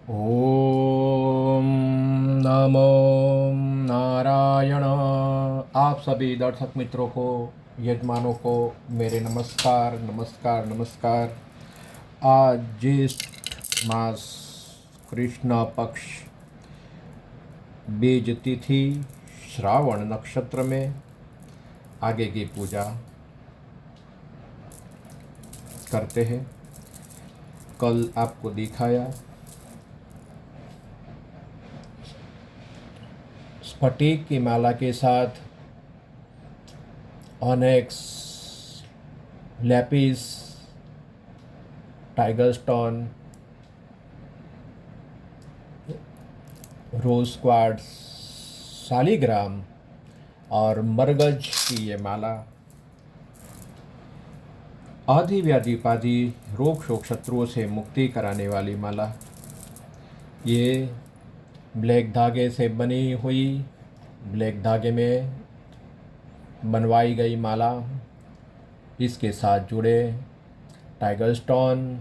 ओम नमो नारायण। आप सभी दर्शक मित्रों को, यजमानों को मेरे नमस्कार नमस्कार नमस्कार। आज ज्येष्ठ मास कृष्ण पक्ष बीज तिथि श्रावण नक्षत्र में आगे की पूजा करते हैं। कल आपको दिखाया स्फटिक की माला के साथ ऑनेक्स, लैपिस, टाइगर स्टोन, रोज क्वार्ट्ज, शालिग्राम और मरगज की ये माला आदि व्याधि उपाधि रोग शोक शत्रुओं से मुक्ति कराने वाली माला। ये ब्लैक धागे से बनी हुई, ब्लैक धागे में बनवाई गई माला। इसके साथ जुड़े टाइगर स्टोन,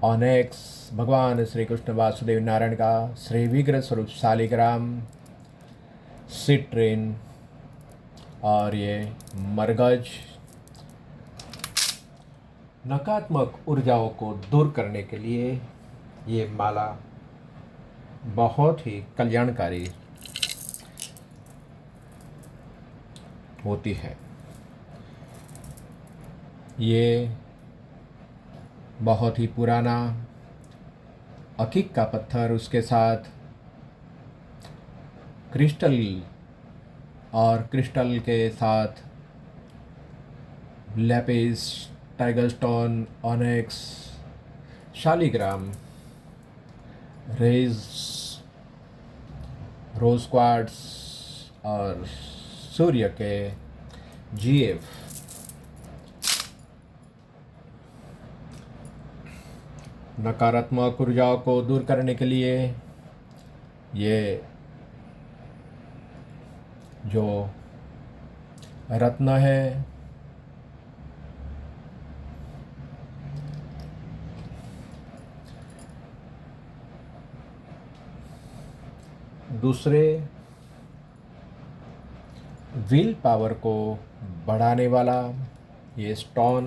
ऑनेक्स, भगवान श्री कृष्ण वासुदेव नारायण का श्री विग्रह स्वरूप शालिग्राम, सिट्रिन और ये मरगज नकारात्मक ऊर्जाओं को दूर करने के लिए ये माला बहुत ही कल्याणकारी होती है। ये बहुत ही पुराना अकीक का पत्थर, उसके साथ क्रिस्टल और क्रिस्टल के साथ lapis, tiger stone, onyx, shaligram, रेज, रोज क्वार्ट्ज और सूर्य के जीएफ नकारात्मक ऊर्जाओं को दूर करने के लिए ये जो रत्न है दूसरे विल पावर को बढ़ाने वाला ये स्टोन,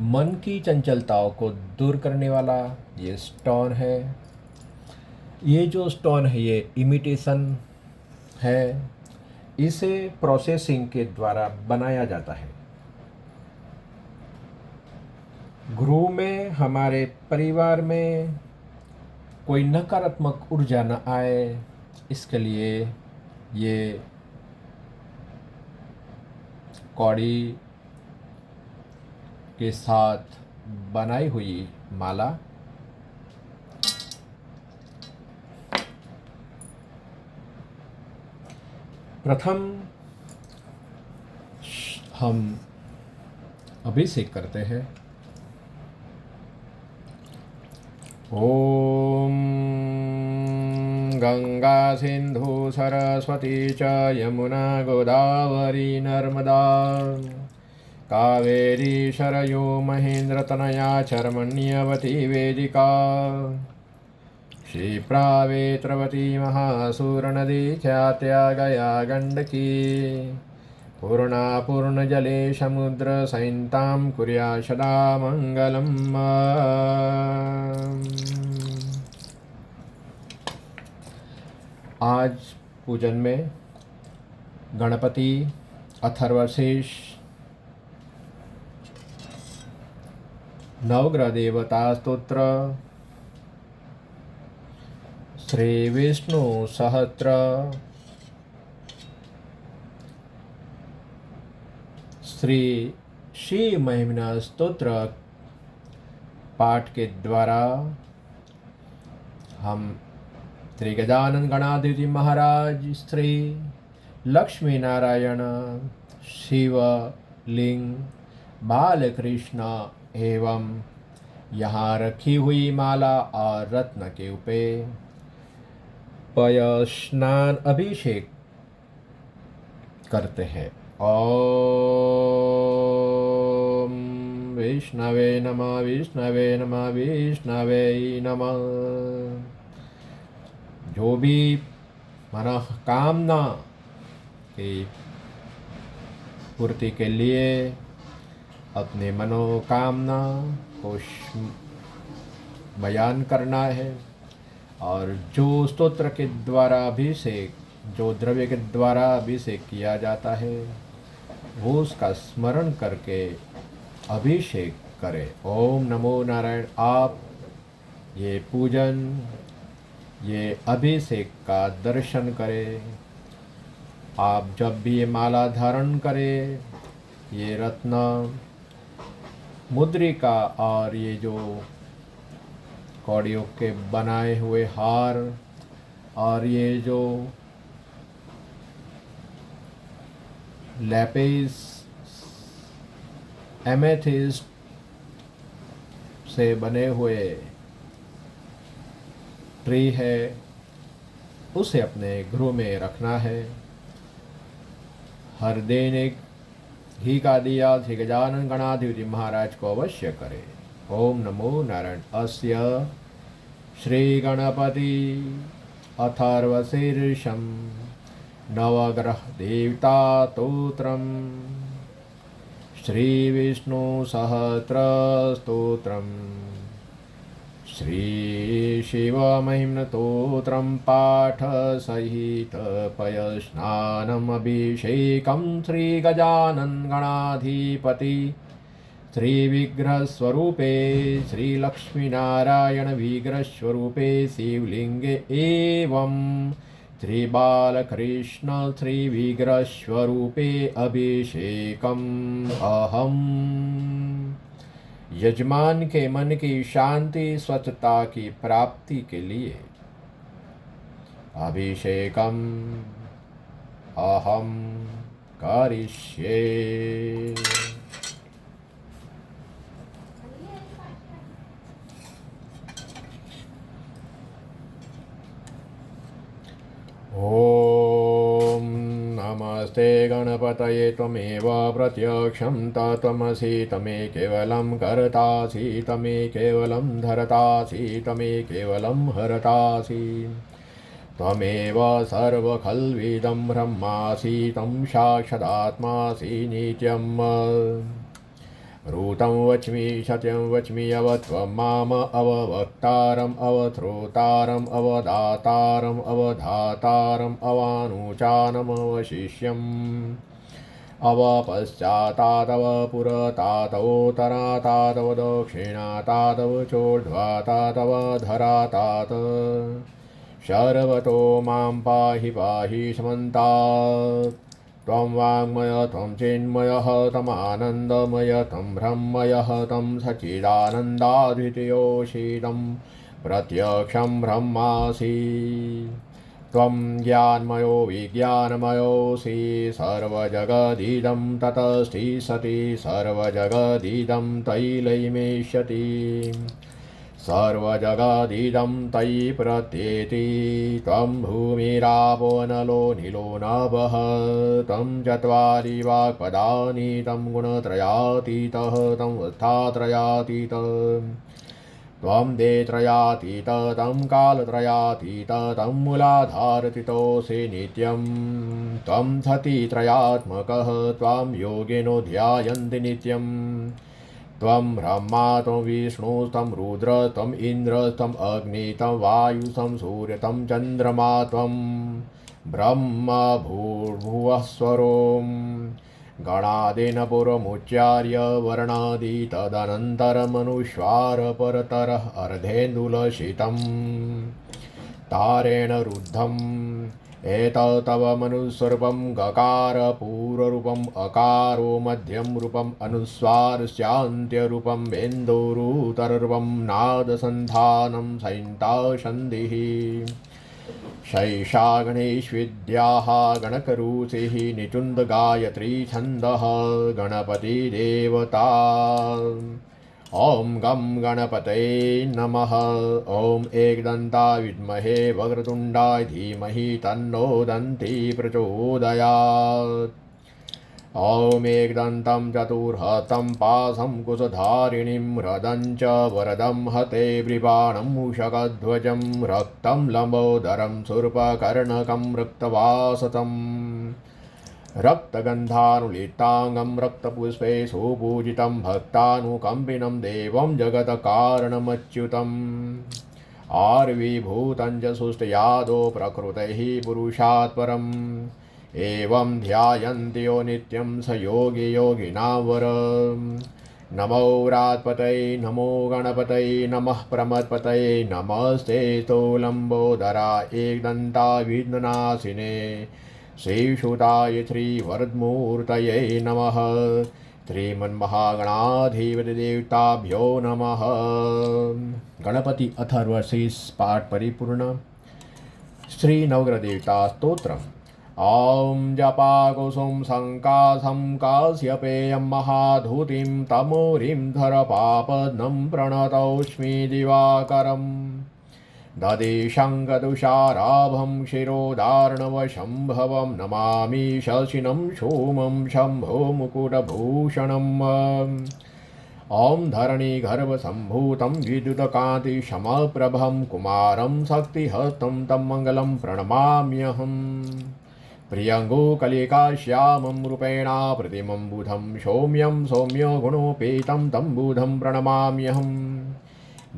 मन की चंचलताओं को दूर करने वाला ये स्टोन है। ये जो स्टोन है ये इमिटेशन है, इसे प्रोसेसिंग के द्वारा बनाया जाता है। गृह में, हमारे परिवार में कोई नकारात्मक ऊर्जा न आए, इसके लिए ये कौड़ी के साथ बनाई हुई माला प्रथम हम अभिषेक करते हैं। ओम गंगा सिंधु सरस्वती च यमुना गोदावरी नर्मदा कावेरी शरयो महेन्द्रतनया चर्मण्यवती वेदिका क्षिप्रावेत्रवती महासूरनदी ख्यात्या गया गण्डकी पूर्णा पूर्णजले समुद्र सैन्तां कुर्या सदा मङ्गलम्। आज पूजन में गणपति, अथर्वशीष, नवग्रह देवता स्तोत्र, श्री विष्णु सहस्त्र, श्री शिव महिमा स्तोत्र पाठ के द्वारा हम श्री गजानन गणाधिपति महाराज, श्री लक्ष्मी नारायण, शिव लिंग, बालकृष्ण एवं यहाँ रखी हुई माला और रत्न के ऊपर पय स्नान अभिषेक करते हैं। ओम विष्णवे नमः विष्णवे नमः विष्णवे नमः। जो भी मनोकामना की पूर्ति के लिए अपने मनोकामना को बयान करना है और जो स्तोत्र के द्वारा अभिषेक, जो द्रव्य के द्वारा अभिषेक किया जाता है वो उसका स्मरण करके अभिषेक करें। ओम नमो नारायण। आप ये पूजन, ये अभिषेक का दर्शन करें। आप जब भी ये माला धारण करें, ये रत्न मुद्रिका और ये जो कौड़ियों के बनाए हुए हार और ये जो लैपिस एमेथिस्ट से बने हुए ट्री है, उसे अपने गृह में रखना है। हर दिन एक घी का दिया श्री गजानन गणाधिपति महाराज को अवश्य करें। ओम नमो नारायण। अस्य श्री गणपति अथर्वशीर्षं नवग्रह देवता स्तोत्रम् श्री विष्णु सहस्र स्तोत्रम् श्री शिव महिम्न स्तोत्रं पाठ सहित पय स्नानम् अभिषेकं श्री गजानन गणाधिपति श्री विग्रह स्वरूपे श्री लक्ष्मी नारायण विग्रह स्वरूपे शिवलिंगे एवं श्री बालकृष्ण श्री विग्रह स्वरूपे अभिषेकम अहम। यजमान के मन की शांति स्वच्छता की प्राप्ति के लिए अभिषेकम अहम करिष्ये। ॐ नमस्ते गणपतये त्वमेव प्रत्यक्षं तत्त्वमसि तमे केवलं कर्तासि तमे केवलं धर्तासि तमे केवलं हरतासि त्वमेव सर्वखल्विदं ब्रह्मासि तं साक्षादात्मासि नित्यम्। ऋतं वच्मि सत्यं वच्मि अवत्वं माम अववक्तारम् अवश्रोतारम् अवदातारम् अवधातारम् अवानुचानम् अवशिष्यम् अवपश्चातादव पुरतातोत्तरातादव दक्षिणातादव चोर्ध्वातादव धरातात सर्वतो मां पाहि पाहि समन्तात्। त्वं वाङ्मय त्वं चिन्मयः तमानन्दमय तं ब्रह्मयः तं सच्चिदानन्दाद्वितीयोऽसि तं प्रत्यक्षं ब्रह्मासि। त्वं ज्ञानमयो विज्ञानमयोऽसि सर्वजगदिदं ततस्ति सति सर्वजगदिदं तैलैमेष्यति सर्वजगदिदं तयि प्रत्येति। त्वं भूमिरापो नलो नीलो नभः तं चत्वारि वाक्पदानि तं गुणत्रयातीतः तं अवस्थात्रयातीतः त्वं देत्रयातीत तं कालत्रयातीत तं मूलाधारतीतोऽसि नित्यं। त्वं सतित्रयात्मकः त्वां योगिनो ध्यायन्ति नित्यम्। त्वं ब्रह्मा त्वं विष्णु त्वं रुद्र त्वं इन्द्र त्वं अग्नि त्वं वायु त्वं सूर्य त्वं चन्द्रमा त्वं ब्रह्म भूर्भुवः स्वरों गणादेन पुरमुच्चार्य वर्णादि तदनन्तरमनुस्वार परतरः अर्धेन्दुलसितं तारेण रुद्धम्। एतत् तव मनुस्वरूपं गकार पूर्वरूपम् अकारो मध्यम रूपम् अनुस्वारस्यान्त्यरूपं वेन्दोरुतररूपं नादसन्धानं सैन्तासन्धिः शैषा गणेशविद्याः गणकरुचिः निचुण्डगायत्री छन्दः गणपतिदेवता। ॐ गं गणपतये नमः। ॐ एकदन्ताय विद्महे वक्रतुण्डाय धीमहि तन्नो दन्ती प्रचोदयात्। ॐ एकदन्तं चतुर्हस्तं पाशं कुशधारिणीं ह्रदं च वरदं हते वृपाणं मूषकध्वजं रक्तं लम्बोदरं शूर्पकर्णकं रक्तवासतम् रक्तगन्धानुलिप्ताङ्गं रक्तपुष्पे सुपूजितं भक्तानुकम्पिनं देवं जगत्कारणमच्युतम् आर्विभूतं च सुष्ठयादो प्रकृतैः पुरुषात् परम् एवं ध्यायन्ति यो नित्यं स योगी योगिनां वर नमो रात्पतये नमो गणपतये नमः प्रमदपतये नमस्ते लम्बोदरा एकदन्ता विघ्ननाशिने श्रीसुताय श्रीवरदमूर्तये नमः श्रीमन्महागणाधिपतिदेवताभ्यो नमः। गणपति अथर्वशीष पाठ परिपूर्ण। श्री नवग्रह देवता स्तोत्रम्। ॐ जपाकुसुम शङ्कासं काश्यपेयं महाधूतिं तमोरिं धरपापद्मं प्रणतोऽस्मि दिवाकरम् दधिशङ्खतुषाराभं शिरोदार्णवशम्भवं नमामि शशिनं सोमं शम्भो मुकुटभूषणम् ॐ धरणीगर्भसम्भूतं विद्युत्कान्तिसमप्रभं कुमारं शक्तिहस्तं तं मङ्गलं प्रणमाम्यहम् प्रियङ्गुकलिकाश्यामं रूपेणा प्रतिमं बुधं सौम्यं सौम्यो गुणोपेतं तं बुधं प्रणमाम्यहम्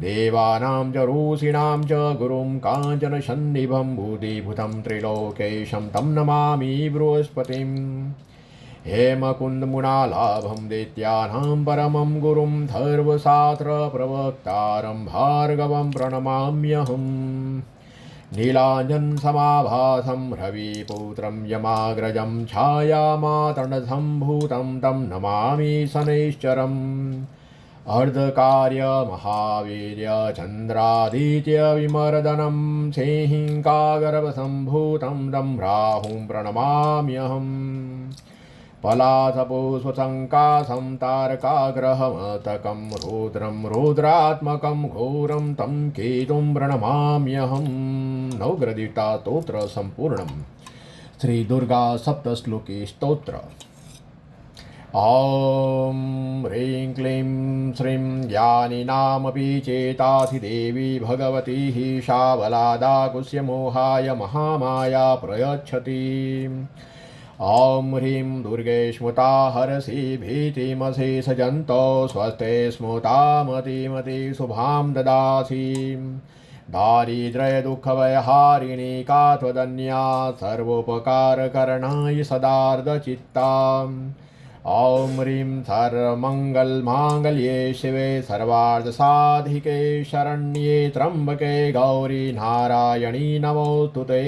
देवानां च ऋषीणां च गुरुं काञ्चनसन्निभं भूतिभूतं त्रिलोकेशं तं नमामि बृहस्पतिं हेमकुन्दमुनालाभं दैत्यानां परमं गुरुं धर्मशास्त्रप्रवक्तारं भार्गवं प्रणमाम्यहम् नीलाञ्जनसमाभासं रविपुत्रं यमाग्रजं छायामातण्डसम्भूतं तं नमामि शनैश्चरम् अर्धकार्यमहावीर्य चन्द्रादित्यविमर्दनं सिंहिकागर्भसम्भूतं तं राहुं प्रणमाम्यहम् पलाशपुष्पसङ्काशं तारकाग्रहमतकं रुद्रं रुद्रात्मकं घोरं तं केतुं प्रणमाम्यहम्। नवग्रहदेवता स्तोत्र सम्पूर्णम्। श्री दुर्गा सप्तश्लोकी स्तोत्र। ॐ ह्रीं क्लीं श्रीं ज्ञानिनामपि चेतासि देवी भगवती शाबलादाकुश्यमोहाय महामाया प्रयच्छति। ॐ ह्रीं दुर्गे स्मृता हरसि भीतिमशेषजन्तो स्वस्ते स्मृतामतिमति शुभां ददासि। दारिद्र्यदुःखभयहारिणी का त्वदन्या सर्वोपकारकरणाय सदार्धचित्ता। ॐ ह्रीं सर्वमङ्गलमाङ्गल्ये शिवे सर्वार्थसाधिके शरण्ये त्र्यम्बके गौरी नारायणी नमोऽस्तुते।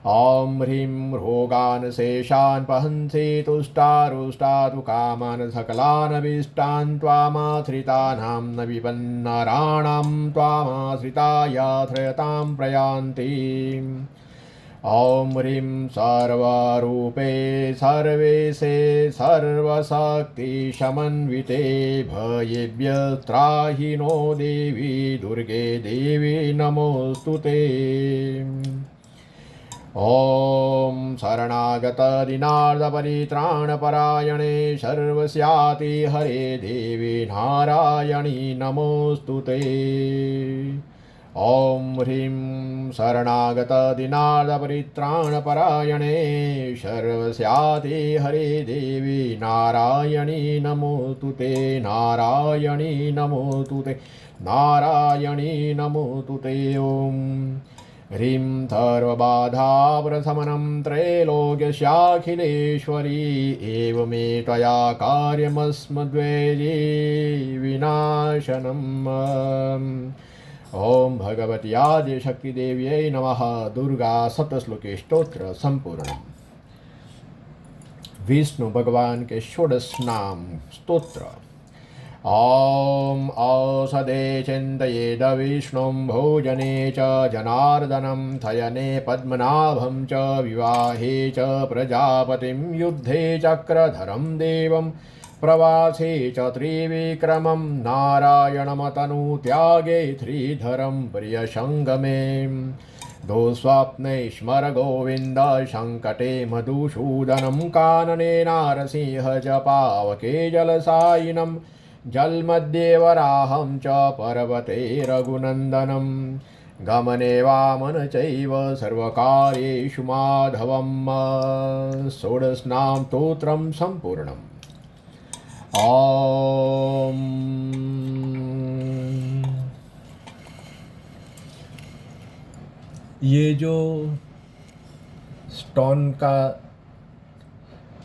ॐ ह्रीं रोगान् शेषान् पहंसि तुष्टारुष्टातु कामान् सकलानभीष्टान् त्वामाश्रितानां न विपन्नराणां त्वामाश्रिताय त्रयतां प्रयान्ति। ॐ ह्रीं सर्वरूपे सर्वेशे सर्वशक्तिसमन्विते भयेभ्यस्त्राहि नो देवी दुर्गे देवी नमोऽस्तुते। ॐ शरणागतदीनार्धपरित्राणपरायणे सर्वस्याति हरे देवी नारायणी नमोऽस्तुते। ॐ ह्रीं शरणागतदीनार्धपरित्राणपरायणे सर्वस्याति हरे देवी नारायणी नमोऽस्तुते नारायणी नमोऽस्तुते नारायणी नमोऽस्तुते। ॐ ह्रीं सर्वबाधाप्रशमनं त्रैलोक्यस्याखिलेश्वरी एवमे त्वया कार्यमस्मद्वैरी विनाशनम्। ॐ भगवती आदिशक्तिदेव्यै नमः। दुर्गा सप्तश्लोकी स्तोत्र संपूर्ण। विष्णु भगवान के षोडश नाम स्तोत्र। ॐ औषधे चिन्तयेद विष्णुं भोजने च जनार्दनं शयने पद्मनाभं च विवाहे च प्रजापतिं युद्धे चक्रधरं देवं प्रवासे च त्रिविक्रमं नारायणमतनुत्यागे श्रीधरं प्रियसङ्गमे दुःस्वप्ने स्मर गोविन्द सङ्कटे मधुसूदनं कानने नारसिंह च पावके जलसायिनं जलमध्ये वराहं च पर्वते रघुनन्दनं गमने वामन चैव सर्वकार्येषु माधवं षोडशनाम स्तोत्रं सम्पूर्णम्। ॐ ये जो स्टोन का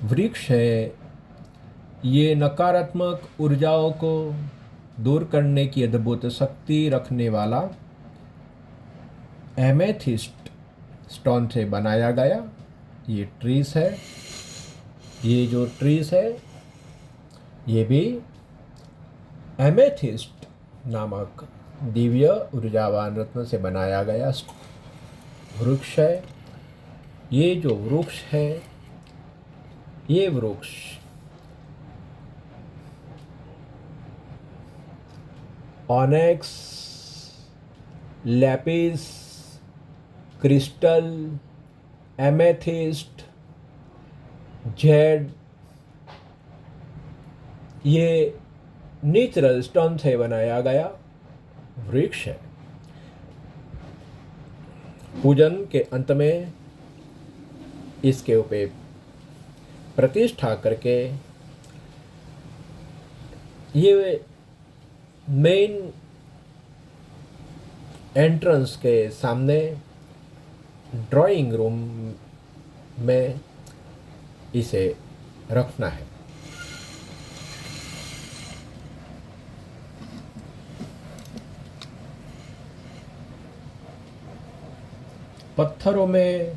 वृक्ष है, ये नकारात्मक ऊर्जाओं को दूर करने की अद्भुत शक्ति रखने वाला एमेथिस्ट स्टोन से बनाया गया ये ट्रीस है। ये जो ट्रीस है ये भी एमेथिस्ट नामक दिव्य ऊर्जावान रत्न से बनाया गया वृक्ष है। ये जो वृक्ष है, ये वृक्ष onyx, Lapis, crystal, amethyst, Z, ये नेचुरल स्टोन से बनाया गया वृक्ष है। पूजन के अंत में इसके ऊपर प्रतिष्ठा करके ये मेन एंट्रेंस के सामने ड्राइंग रूम में इसे रखना है। पत्थरों में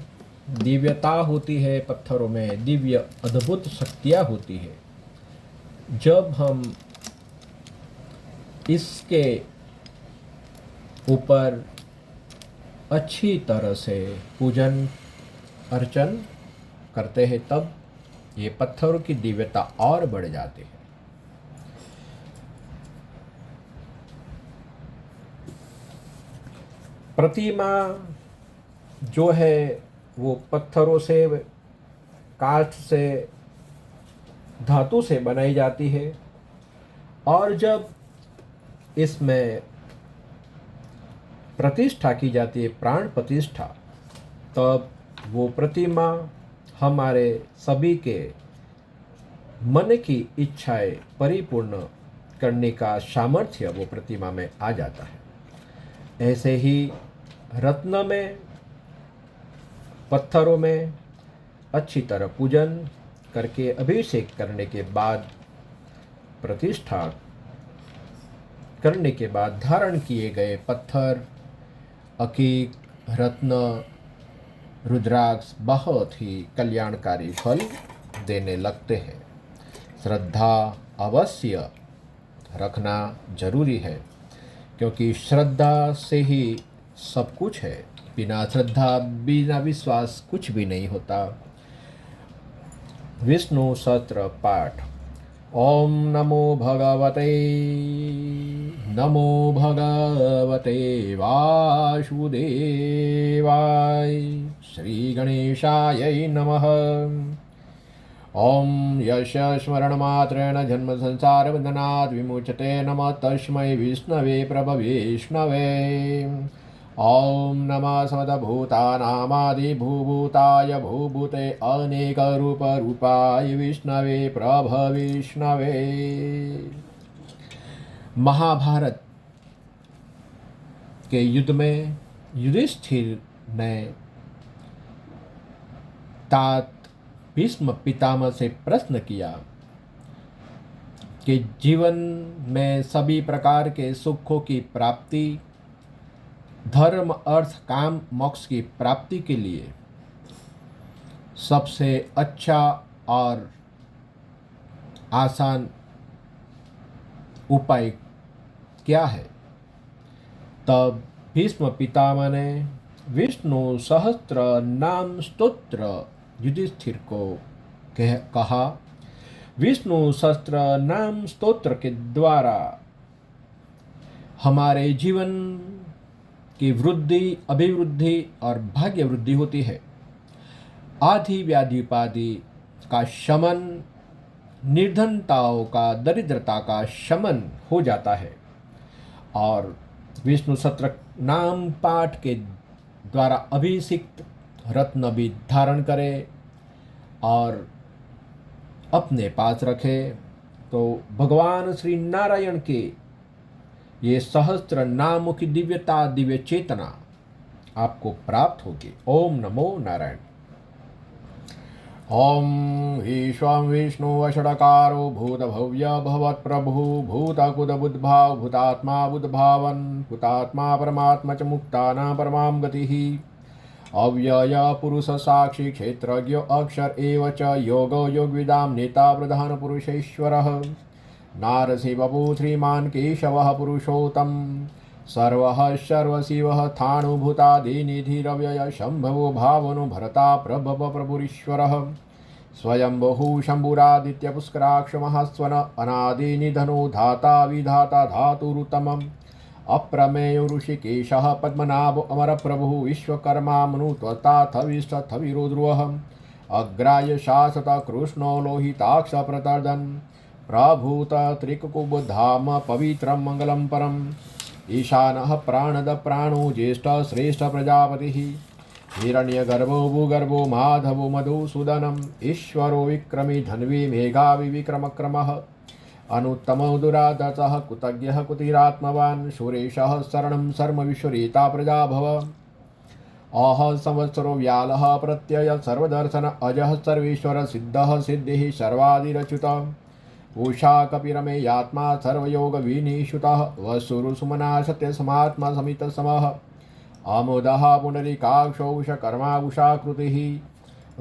दिव्यता होती है, पत्थरों में दिव्य अद्भुत शक्तियाँ होती है। जब हम इसके ऊपर अच्छी तरह से पूजन अर्चन करते हैं तब ये पत्थरों की दिव्यता और बढ़ जाती है। प्रतिमा जो है वो पत्थरों से, काष्ठ से, धातु से बनाई जाती है और जब इसमें प्रतिष्ठा की जाती है, प्राण प्रतिष्ठा, तब वो प्रतिमा हमारे सभी के मन की इच्छाएं परिपूर्ण करने का सामर्थ्य वो प्रतिमा में आ जाता है। ऐसे ही रत्न में, पत्थरों में अच्छी तरह पूजन करके अभिषेक करने के बाद, प्रतिष्ठा करने के बाद धारण किए गए पत्थर, अकीक, रत्न, रुद्राक्ष बहुत ही कल्याणकारी फल देने लगते हैं। श्रद्धा अवश्य रखना जरूरी है क्योंकि श्रद्धा से ही सब कुछ है। बिना श्रद्धा, बिना विश्वास कुछ भी नहीं होता। विष्णु सहस्त्र पाठ। ओम नमो भगवते वासुदेवाय। श्री गणेशाय नमः। ओम यस्य स्मरणमात्रेण जन्म संसार बंधनात् विमुच्यते। नमः तस्मै विष्णवे प्रभविष्णवे। ओम नमः समदभूतानामादिभूभूताय भूभूते अनेकरूपरूपाय विष्णवे प्रभविष्णवे। महाभारत के युद्ध में युधिष्ठिर ने तात भीष्म पितामह से प्रश्न किया कि जीवन में सभी प्रकार के सुखों की प्राप्ति, धर्म, अर्थ, काम, मोक्ष की प्राप्ति के लिए सबसे अच्छा और आसान उपाय क्या है? तब भीष्म पितामह ने विष्णु सहस्त्र नाम स्तोत्र युधिष्ठिर को कहा। विष्णु सहस्त्र नाम स्तोत्र के द्वारा हमारे जीवन की वृद्धि, अभिवृद्धि और भाग्य वृद्धि होती है। आदि व्याधि उपाधि का शमन, निर्धनताओं का, दरिद्रता का शमन हो जाता है। और विष्णु सत्र नाम पाठ के द्वारा अभिषिक्त रत्न भी धारण करें और अपने पास रखे तो भगवान श्री नारायण के ये सहस्त्र नामों की दिव्यता, दिव्य चेतना आपको प्राप्त होगी। ओम नमो नारायण। ओम ईश्वं विष्णु वषडकारो भूतभव्य भवत्प्रभु भूतकुदबुद्भाव भूतात्मा बुद्भावन भूतात्मा परमात्मा च मुक्तानां परमां गतिः अव्यय पुरुष साक्षी क्षेत्रज्ञ अक्षर एव च योगो योगविदां नेता प्रधान पुरुषेश्वरः नारसिंह बभू श्रीमान केशवः पुरुषोत्तम सर्वः सर्वशिवः थाणुभूतादिनिधिरव्यय शम्भवो भावनो भरता प्रभव प्रभुरीश्वरः स्वयंभुः शम्भुरादित्य पुष्कराक्ष महास्वन अनादिनिधनो धाता विधाता धातुरुत्तमम् अप्रमेयो ऋषिकेशः पद्मनाभो अमरप्रभुः विश्वकर्मा मनुत्वताथविष्ठथविरो ध्रुवः अग्राय शासत कृष्णो लोहिताक्ष प्रतर्दन् प्रभूत त्रिककुबधाम पवित्रं मंगलं परम् ईशानः प्राणद प्राणो ज्येष्ठ श्रेष्ठ प्रजापतिः हिरण्यगर्भो भूगर्भो माधवो मधुसूदनम् ईश्वरो विक्रमी धन्वी मेघावि विक्रमक्रमः अनुत्तमो दुरादतः कुतज्ञः कुतिरात्मवान् सुरेशः शरणं शर्म विश्वरेता प्रजाभव अह संवत्सरो व्यालः प्रत्यय सर्वदर्शन अजः सर्वेश्वर सिद्धः सिद्धिः सर्वादिरच्युत उषा कपिरमेयात्मा सर्वयोग विनिषुतः वसुरुसुमना सत्यसमात्मा समित समः अमुदः पुंडरीकाक्षो उषकर्मा उषाकृतिः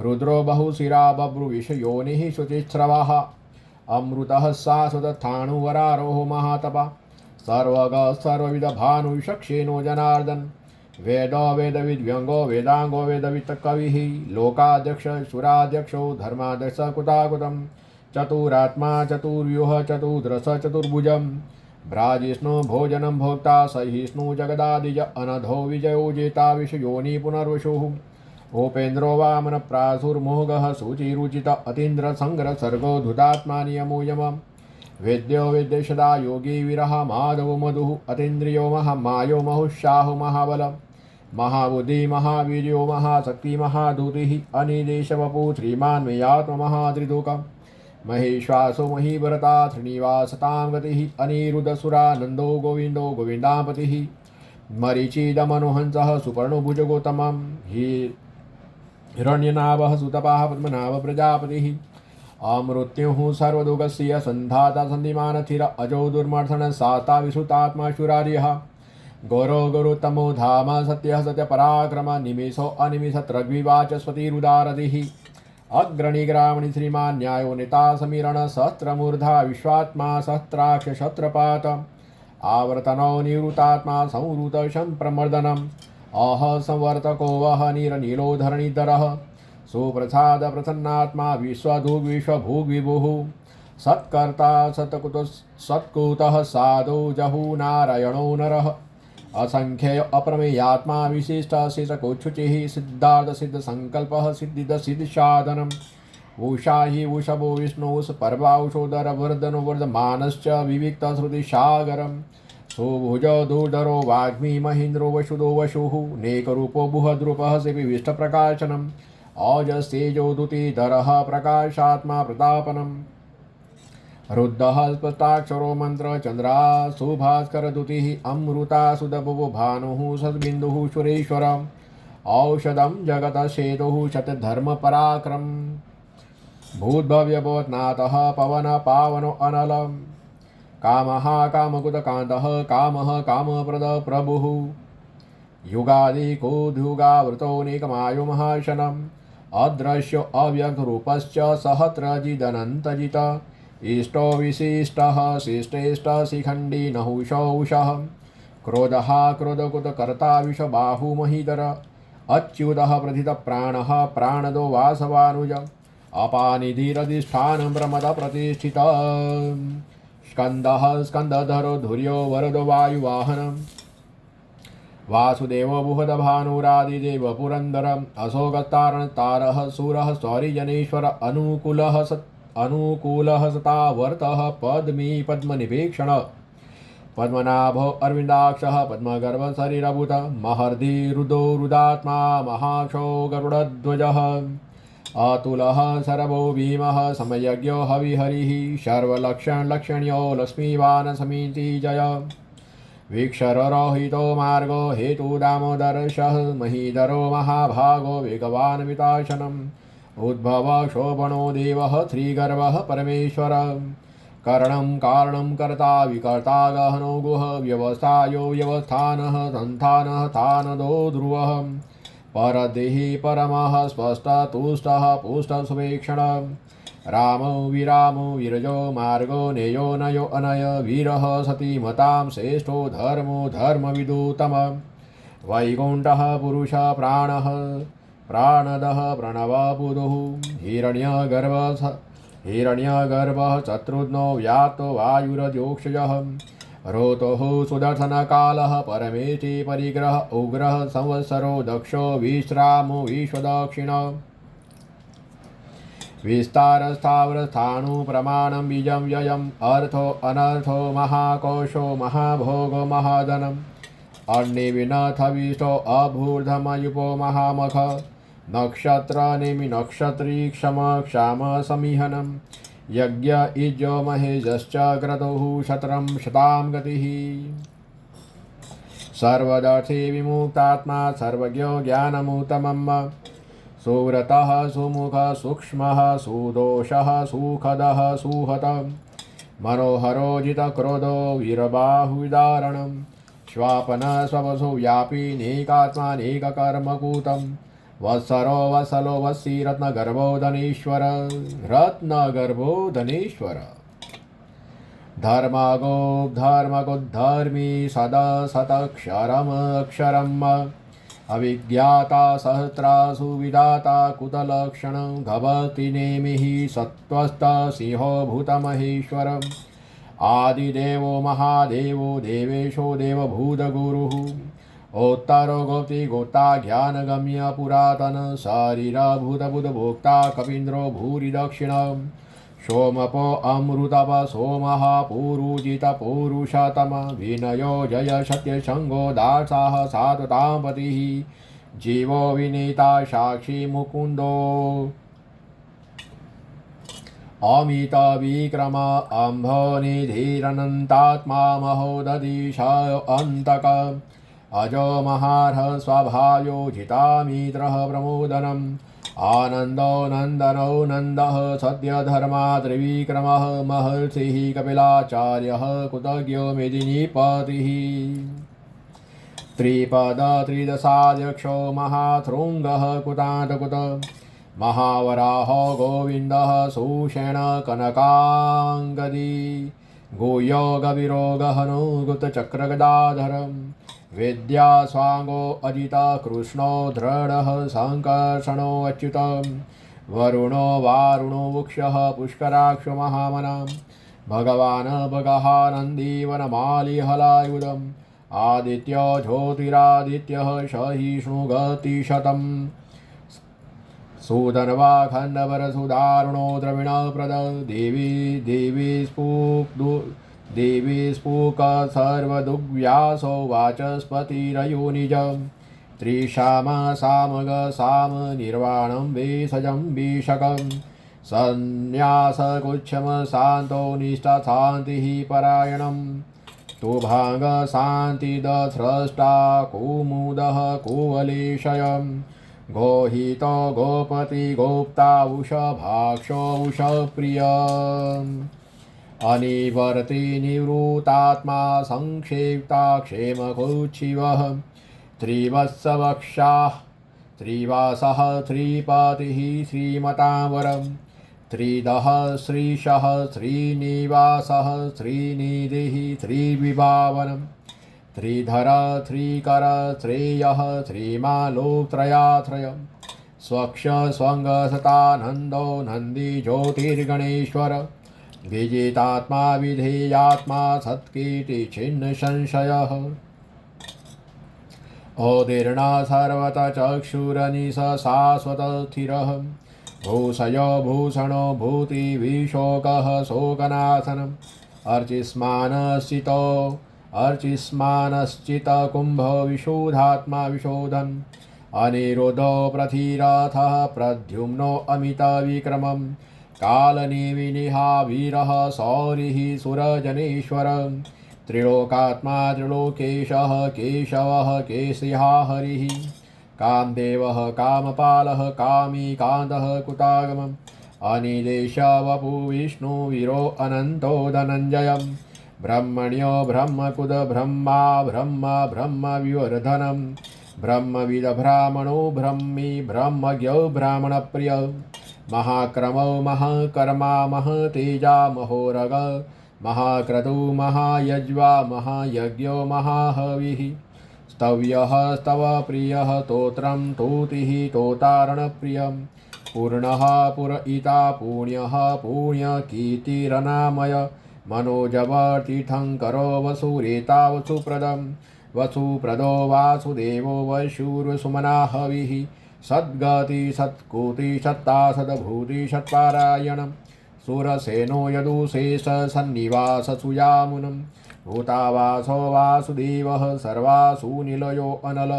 रुद्रो बहुशिरा बभ्रुविषयोनिः शुचिस्रवः अमृतः शाश्वतथाणुवरारोहो महातपः सर्वगः सर्वविदभानुषक्षेणो जनार्दन वेद वेदविद्व्यङ्गो वेदाङ्गो वेदवित्त कविः लोकाध्यक्ष सुराध्यक्षो धर्माध्यक्ष कुताकुतम् चतुरात्मा चतुर्व्यूह चतुर्दश चतुर्भुजं भ्राजिष्णु भोजनं भोक्ता सहिष्णु जगदादिज अनधो विजयो जेता विषयोनि पुनर्वशुः उपेन्द्रो वामन प्रासुर्मोहगः शुचिरुचित अतीन्द्र संग्र सर्गो धुतात्मा नियमो यमम् वेद्यो वेद्यशदा योगी विरह माधवो मधुः अतीन्द्रियो महामायो महुष्याहो महाबल महाबुद्धि महावीर्यो महाशक्ति महाधूतिः अनिदेशवपु श्रीमान् मेयात्म महाधृतुकम् महेश्वासो महीभरता श्रीनिवासतां गतिः अनिरुद्धसुरानन्दो गोविन्दो गोविन्दापतिः मरीचिदमनुहंसः सुपर्णभुजगौतमं हिरण्यनाभः सुतपाः पद्मनाभ प्रजापतिः अमृत्युः सर्वदुःखस्य सन्धाता सन्धिमानथिर अजो दुर्मर्शन साता विश्रुतात्मा शुरार्यः गौरो गौरोत्तमो धाम सत्यः सत्यपराक्रम निमेषो अनिमिषत्रग्विवाचस्पतिरुदारधिः अग्रणी ग्रामणि श्रीमान न्यायो नेता समीरण सहस्रमूर्धा विश्वात्मा सहस्राक्ष शत्रपात आवर्तनो निवृतात्मा संवृत संप्रमर्दनम् अह संवर्तको वह नीरनीलो धरणीधरः सुप्रसाद प्रसन्नात्मा विश्वधुग् विश्वभुग् विभुः सत्कर्ता सत्कुतः साधु जहु नारायणो नरः असंख्य अप्रमेयात्मा विशिष्ट शेषकोच्छुचिः सिद्धार्थ सिद्ध संकल्पः सिद्धिद सिद्ध साधनम् उषा हि वृषभो विष्णुः पर्वाउषोदर वर्धनो वर्धमानश्च विविक्त श्रुति सागरम् सुभुज दुर्धरो वाग्मी महीन्द्रो वसुदो वसुः नेकरूपो बुहद्रूपः शिविष्ट प्रकाशनम् अजस्तेजो दुतिधरः प्रकाशात्मा प्रतापनम् रुद्धः स्पष्टाक्षरो मंत्र चंद्रा सुभास्कर दुतिः अमृता सुदभुवो भानुः सद्बिन्दुः सुरेश्वर औषधं जगत सेतुः शतधर्म पराक्रम भूद्भव्य भवत्नाथः पवन पावनो अनलम् कामः कामकुतकान्तः कामः कामप्रद प्रभुः युगादिकोद्युगावृतो निकमायो महाशनम् अदृश्यो अव्यक्तरूपश्च सहस्रजिदनन्तजित इष्टो विशिष्टः शिष्टेष्ट शिखण्डी नहुषौषः क्रोधः क्रोधकुतकर्ता विषबाहु महीधर अच्युतः प्रथित प्राणः प्राणदो वासवानुज अपानिधिरधिष्ठानं प्रमद प्रतिष्ठित स्कन्दः स्कन्दधरो धुर्यो वरदो वायुवाहनम् वासुदेव बुहदभानुरादिदेव पुरन्दरम् अशोकतारणतारः शूरः सौरिजनेश्वर अनुकूलः सतावर्तः पद्मी पद्मनिपेक्षण पद्मनाभो अरविन्दाक्षः पद्मगर्भशरीरभूत महर्षि रुदो रुदात्मा महाक्षो गरुडध्वजः अतुलः शरभो भीमः समयज्ञो हविहरिः सर्वलक्षणलक्षण्यो लक्ष्मीवान् समिति जय वीक्षररोहितो मार्गो हेतु दामोदरशः महीधरो महाभागो वेगवान् विताशनम् उद्भव शोभनो देवः श्रीगर्भः परमेश्वर करणं कारणं कर्ता विकर्ता गहनो गुह व्यवस्थायो व्यवस्थानः संस्थानः स्थानदो ध्रुवः परदेहि परमः स्पष्टतुष्टः पुष्टसुवेक्षण रामो विरामो विरजो मार्गो नेयो नयो अनय वीरः सतीमतां श्रेष्ठो धर्मो धर्मविदुतम वैकुण्ठः पुरुषः प्राणः प्राणदः प्रणवपुदुः हिरण्यगर्भः शत्रुघ्नो व्याप्तो वायुरजोक्षजः रोतोः सुदर्शनकालः परमेष्टि परिग्रह उग्रः संवत्सरो दक्षो विश्रामो विश्वदक्षिण विस्तारस्थावरस्थाणु प्रमाणं बीजं व्ययम् अर्थो अनर्थो महाकोशो महाभोगो महाधनम् अग्निविनथविष्टो अभूर्धमयुपो महामख नक्षत्रनेमि नक्षत्री क्षम क्षाम समिहनम् यज्ञ इज्जो महेशश्च क्रतुः शत्रं शतां गतिः सर्वदर्थे विमुक्तात्मा सर्वज्ञो ज्ञानमुत्तमम् सुव्रतः सुमुखः सूक्ष्मः सुदोषः सुखदः सुहत मनोहरो जितक्रोधो वीरबाहुविदारणं श्वापनः स्ववसो व्यापी नेकात्मानेककर्मकूतं वत्सरो वत्सलो वत्सी रत्नगर्भो धनेश्वर धर्मगोधर्मी सदा सतक्षरमक्षरम् अविज्ञाता सहस्रासु विधाता कुतलक्षण भवति नेमिः सत्त्वस्त सिंहो भूतमहेश्वरम् आदिदेवो महादेवो देवेशो देवभूतगुरुः उत्तरो गोप्ति गोता ज्ञानगम्य पुरातन शरीरभूतबुधभोक्ता कपीन्द्रो भूरि दक्षिण सोमपो अमृतप सोमः पूरुजित पुरुषतम विनयो जय सत्यसंगो दासाः सात्वतां पतिः जीवो विनीता साक्षी मुकुन्दो अमित विक्रम अम्भोनिधिरनन्तात्मा महोदधीश अन्तक अजो महार्ह स्वभावो जितामित्रः प्रमोदनम् आनन्दो नन्दनो नन्दः सत्यधर्मा त्रिविक्रमः महर्षिः कपिलाचार्यः कृतज्ञो मेदिनीपतिः त्रिपद त्रिदशाध्यक्षो महाशृङ्गः कुतान्तकुत महावराहो गोविन्दः सुषेण कनकाङ्गदी गुह्योगविरोगहनो गुप्तचक्रगदाधरम् विद्यास्वाङ्गो अजिता कृष्णो दृढः सङ्कर्षणो अच्युतं वरुणो वारुणो वृक्षः पुष्कराक्षो महामनां भगवान् भगः नन्दीवनमालिहलायुधम् आदित्यो ज्योतिरादित्यः सहिष्णुगतिशतम् सुधन्वाखण्डवरसुदारुणो द्रविणप्रद देवी स्फूक सर्वदुग्व्यासो वाचस्पतिरयो निजं त्रिशाम सामग साम निर्वाणं भेषजं विशकं संन्यासगुच्छम शान्तो निष्ठा शान्तिः परायणं तुभाङ्ग शान्तिदस्रष्टा कुमुदः कुवलेशयं गोहितो गोपति गोप्ता उषभाक्षो उषप्रियम् अनिवर्ति निवृतात्मा संक्षेप्ता क्षेमकुच्छिवः त्रिवत्सवक्षाः त्रिवासः त्रिपतिः श्रीमतावरं त्रिदः श्रीशः श्रीनिवासः श्रीनिधिः श्रीविभावनं त्रिधर त्रिकर श्रेयः श्रीमालोकत्रयात्रयं स्वक्ष स्वङ्गसतानन्दो नन्दी ज्योतिर्गणेश्वर विजितात्मा विधेयात्मा सत्कीर्ति छिन्न संशयः औदीर्णा सर्वतः चक्षुरनिश शाश्वतस्थिरः भूषयो भूषणो भूतिविशोकः शोकनाशनम् अर्चिस्मानश्चित्तकुम्भविशुद्धात्मा विशोधन् अनिरुद्धो प्रथिरथः प्रद्युम्नो अमितविक्रमं कालनिविनिहावीरः सौरिः सुरजनेश्वर त्रिलोकात्मा त्रिलोकेशः केशवः केशिहा हरिः कामदेवः कामपालः कामी कान्तः कुतागमम् अनिलेश वपु विष्णुवीरो अनन्तो धनञ्जयम् ब्रह्मण्यो ब्रह्मकुद ब्रह्मा ब्रह्म ब्रह्मविवर्धनं ब्रह्मविद ब्राह्मणो ब्रह्मी ब्रह्मज्ञो ब्राह्मणप्रिय महाक्रमो महाकर्मा महतेजा महोरग महाक्रतु महायज्वा महायज्ञो महाहविः स्तव्यः स्तव प्रियः स्तोत्रं स्तुतिः स्तोतारणप्रियं पूर्णः पुरयिता पुण्यः पुण्यकीर्तिरनामय मनोजवर्तीर्थङ्करो वसुरेता वसुप्रदं वसुप्रदो वासुदेवो वशुर्वसुमना हविः सद्गति सत्कुति सत्ता सद्भूति सत्पारायणं सुरसेनो यदुशेष सन्निवाससुयामुनं भूतावासो वासुदेवः सर्वासु निलयो अनल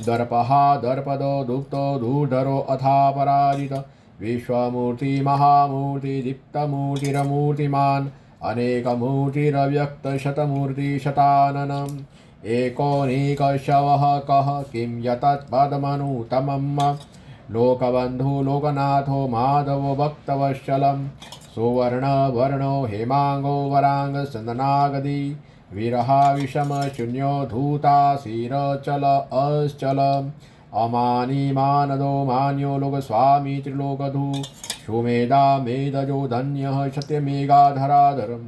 दर्पः दर्पदो दुप्तो धूर्धरो अथापराजित विश्वमूर्ति महामूर्ति दीप्तमूर्तिरमूर्तिमान् अनेकमूर्तिरव्यक्तशतमूर्ति शताननम् एकोऽनेकशवः कः किं यतत्पदमनुतमम् लोकबन्धु लोकनाथो माधवो भक्तवत्सलं सुवर्णवर्णो हेमाङ्गो वराङ्गचन्दनागदी विरहा विषमशून्यो धूता शिरचल अश्चल अमानी मानदो मान्यो लोकस्वामी त्रिलोकधू सुमेधा मेधजो धन्यः सत्यमेघाधराधरं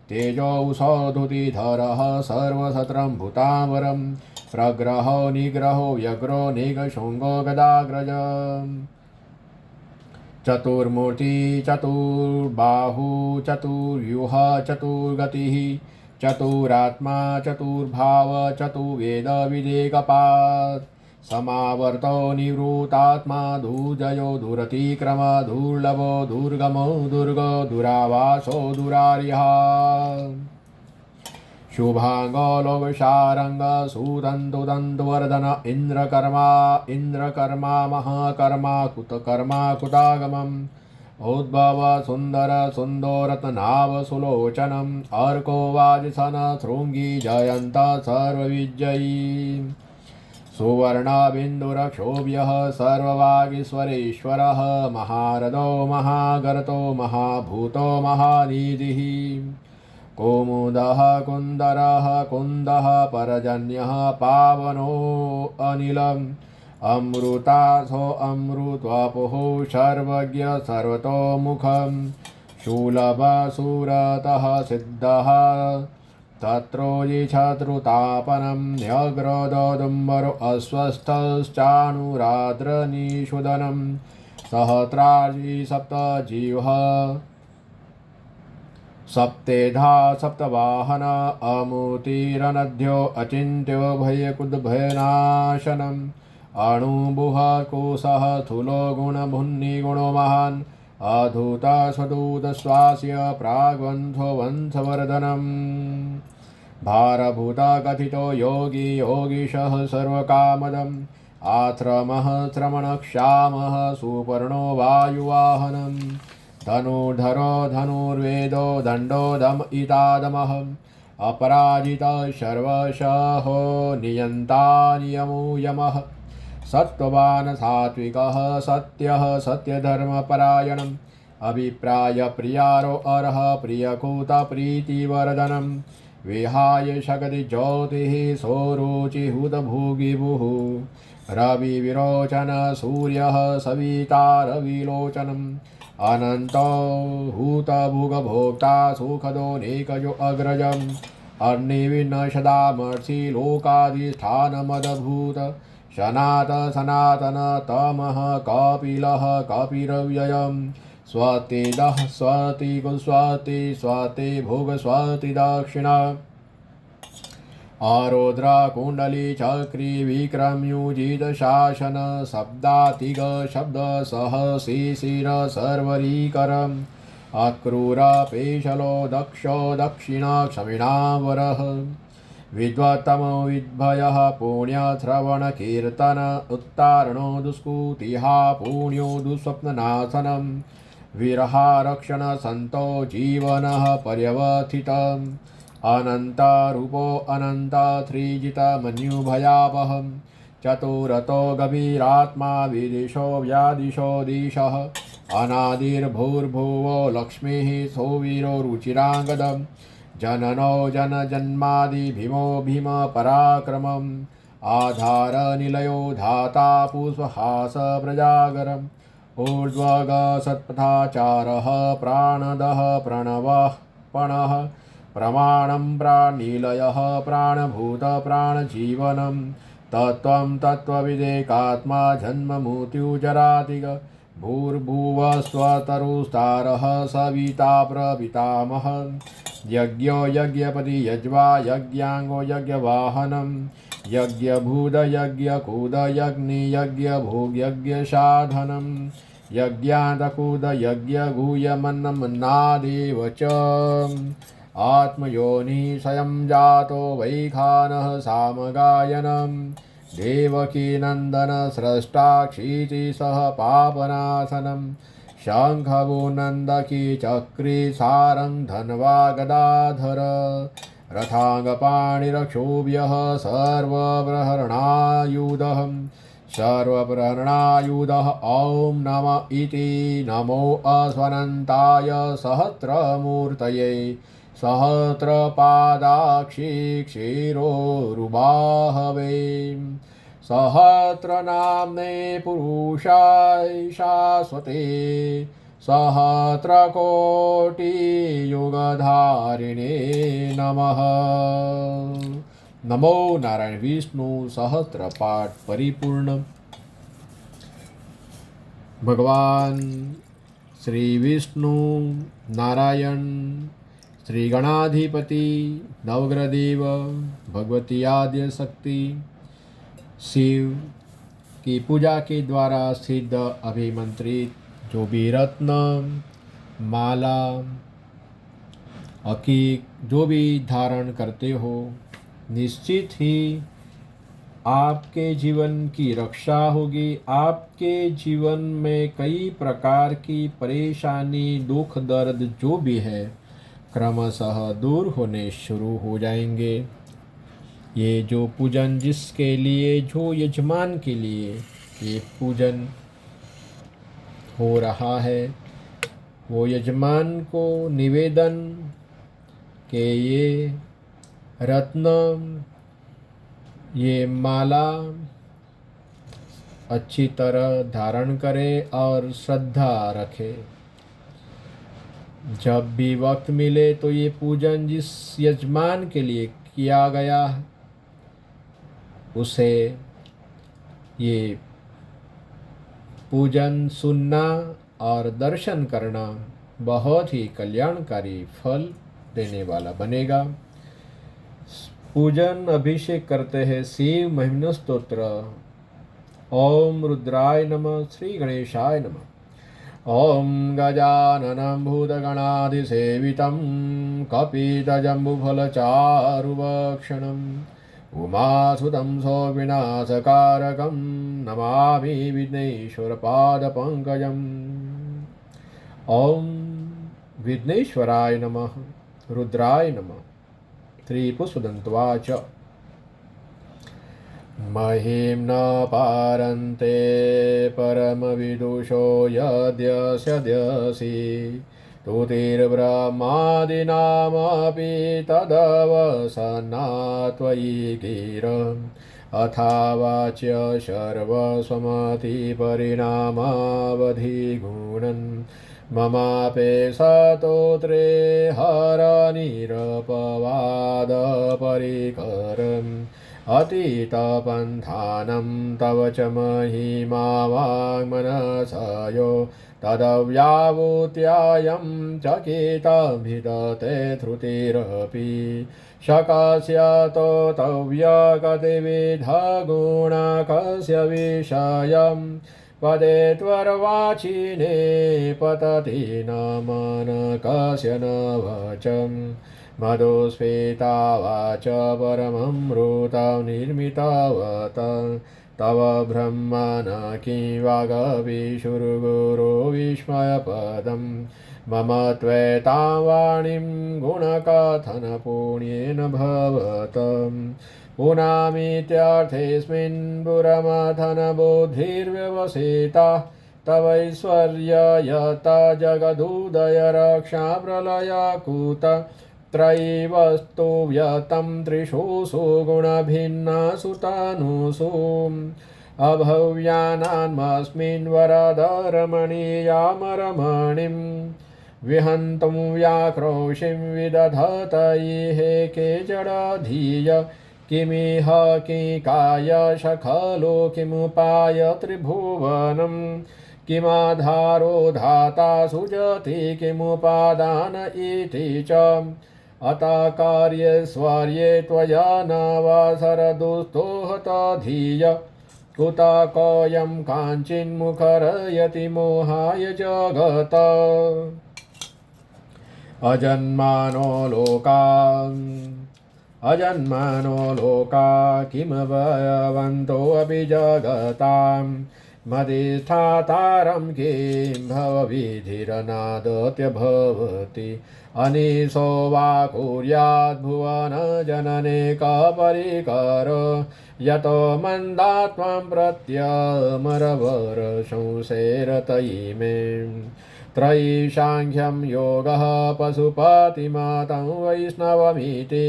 तेजोऽसौधुतिधरः सर्वसत्रं भूतावरं प्रग्रहो निग्रहो व्यग्रो निगशृङ्गो गदाग्रज चतुर्मूर्ति चतुर्बाहु चतुर्व्यूह चतुर्गतिः चतुरात्मा चतुर्भाव चतुर्वेद विदेकपात् समावर्तो निवृत्तात्मा दुर्जयो दुरतिक्रम दुर्लभो दुर्गमो दुर्गो दुरावासो दुरारिहा शुभांगो लोकशारंग सुदन्तुदन्तवर्धन इंद्रकर्मा महाकर्मा कुतागमम् उद्भव सुंदर सुन्दोरत्नाव सुलोचनम् अर्को वाजिसन शृंगी जयंत सर्वविजयी सुवर्णबिन्दुरक्षोभ्यः सर्ववागीश्वरेश्वरः महारथो महागर्तो महाभूतो महानिधिः कौमुदः कुन्दरः कुन्दः परजन्यः पावनो अनिलम् अमृतासो अमृत्वपुः सर्वज्ञ सर्वतोमुखं शूलभसुरतः सिद्धः तत्रोजिशत्रुतापनं न्यग्रोदोदुम्बरो अस्वस्थश्चानुराद्रनिषुदनं सहस्रार्जी सप्तजीवः सप्तेधा सप्तवाहन अमुतिरनद्यो अचिन्त्यो भयकुद्भयनाशनम् अणुबुह कोशः स्थूलो गुणभुन्निगुणो महान् अधूता स्वदूतश्वास्य प्राग्वंशो वंशवर्धनम् भारभूता कथितो योगी योगीशः सर्वकामदम् आश्रमः श्रमणक्षामः सुपर्णो वायुवाहनम् धनुर्धरो धनुर्वेदो दण्डो दमयितादमः अपराजितः सर्वशहो नियन्ता नियमो यमः सत्त्ववान् सात्विकः सत्यः सत्यधर्मपरायणम् अभिप्राय प्रियारो अर्ह प्रियकूत प्रीतिवर्धनम् विहाय शक्ति ज्योतिः सौरुचिहुतभुगिभुः रविविरोचन सूर्यः सविता रविलोचनम् अनन्तो हूतभुगभोक्ता सुखदो नेकजो अग्रजम् अर्णिविनशदामर्षि लोकाधिष्ठानमदभूत सनात सनातन तमः कपिलः कपिरव्ययम् स्वतेदः स्वति स्वते स्वते भोग स्वति दक्षिणा आरोद्रा कुंडली चक्री विक्रम्युजित शासन शब्दातिग शब्द सह शिशिर सर्वरीकरम् अक्रूर पेशलो दक्षो दक्षिणा क्षमिणावरः विद्वत्तमो विद्भयः पुण्यश्रवणकीर्तन उत्तारणो दुष्कृतिहा पुण्यो दुःस्वप्ननाशनं विरहारक्षणसन्तो जीवनः पर्यवथितम् अनन्तरूपो अनन्तत्रिजितमन्युभयावहं चतुरतो गभीरात्मा विदिशो व्यादिशो दिशः अनादिर्भूर्भुवो लक्ष्मीः सौवीरो रुचिराङ्गदम् जननो जनजन्मादि भीमो भीम पराक्रमम् आधारनिलयो धाता पुष्पहास प्रजागरम् ऊर्ध्वग सत्पथाचारः प्राणदः प्रणवः पणः प्रमाणं प्राणिलयः प्राणभूत प्राणजीवनं तत्त्वं तत्त्वविदेकात्मा जन्ममृत्युजरातिग भूर्भुवस्वतरुस्तारः सविता प्रपितामहः यज्ञो यज्ञपति यज्वा यज्ञाङ्गो यज्ञवाहनं यज्ञभूत यज्ञकूद यज्ञभोग यज्ञसाधनं यज्ञादकूद यज्ञगूयमन्नमन्नादेव च आत्मयोनि स्वयं जातो वैखानः सामगायनं देवकीनन्दन स्रष्टा क्षितिसह पापनाशनं शङ्खभुनन्दकी चक्री सारं धन्वा गदाधर रथाङ्गपाणिरक्षोभ्यः सर्वप्रहरणायुधः सर्वप्रहरणायुधः ॐ नम इति नमो अस्वनन्ताय सहस्रमूर्तये सहस्रपादाक्षी क्षीरोरुबाहवे सहस्रनाम्ने पुरुषाय शाश्वते सहस्रकोटियुगधारिणे नमः। नमो नारायण विष्णु सहस्रपाठ परिपूर्ण। भगवान श्री विष्णु नारायण श्री गणाधिपति नवग्रहदेव भगवती आद्य शक्ति शिव की पूजा के द्वारा सिद्ध अभिमंत्रित जो भी रत्न माला अकीक जो भी धारण करते हो, निश्चित ही आपके जीवन की रक्षा होगी। आपके जीवन में कई प्रकार की परेशानी दुख दर्द जो भी है क्रमशः दूर होने शुरू हो जाएंगे। ये जो पूजन जिसके लिए, जो यजमान के लिए ये पूजन हो रहा है, वो यजमान को निवेदन के ये रत्न ये माला अच्छी तरह धारण करे और श्रद्धा रखे। जब भी वक्त मिले तो ये पूजन जिस यजमान के लिए किया गया उसे ये पूजन सुनना और दर्शन करना बहुत ही कल्याणकारी फल देने वाला बनेगा। पूजन अभिषेक करते हैं शिव महिम्न स्तोत्र। ओम रुद्राय नमः, श्री गणेशाय नमः। ओम गजाननं भूतगणाधिसेवितं कपितजम्बुफलचारुभक्षणम् उमासुतं सौविनाशकारकं नमामि विघ्नेश्वरपादपङ्कजम्। ओम विघ्नेश्वराय नमः, रुद्राय नमः। श्रीपुष्पदन्तवाच महिं न पारन्ते परमविदुषो यद्यस्यद्यसि स्तुतिर्ब्रह्मादीनामपि तदवसन्ना त्वयि गिरम् अथावाच्य सर्वस्वमतिपरिणामावधिगुणन् ममापे सतोत्रे हरनिरपवादपरिकरम् अतीतपन्थानं तव च महिमा वाङ्मनसयो तदव्यावूत्यायं चकितभिदते श्रुतिरपि शकस्य तोतव्यगतिविधगुणकस्य विषयम् पदे त्वरवाचिने पतति न मनकस्य न वचम् मधुस्फीता वाच परममृतं निर्मितवत तव ब्रह्मण किंवागविशुर्गुरो विस्मयपदम् मम त्वेतां वाणीं गुणकथनपुण्येन भवतम् पुनामीत्यर्थेऽस्मिन् पुरमथनबुद्धिर्व्यवसिता तवैश्वर्ययता जगदुदय रक्षा प्रलयाकुत त्रयीवस्तु व्यतं त्रिषु सुगुणभिन्नासु तानुषु अभव्यानान्मस्मिन् वरदरमणीयामरमणिं विहन्तं व्याक्रोशिं विदधतैः के जडधीय किमिह किकाय शखलो किमुपाय त्रिभुवनं किमाधारो धाता सुजति किमुपादान इति च अतः कार्यस्वर्ये त्वया नवासरदुस्तोहतधीय कुतः कोऽयं काञ्चिन्मुखरयति मोहाय जगत अजन्मानो लोका किमवयवन्तोऽपि जगतां मदिष्ठातारं किं भवविधिरनादत्य भवति अनीशो वा कुर्याद्भुवनजनने कपरिकर यतो मन्दात्मां प्रत्यमरवर संसेरतयिमे त्रयीसाङ्ख्यं योगः पशुपतिमातं वैष्णवमिति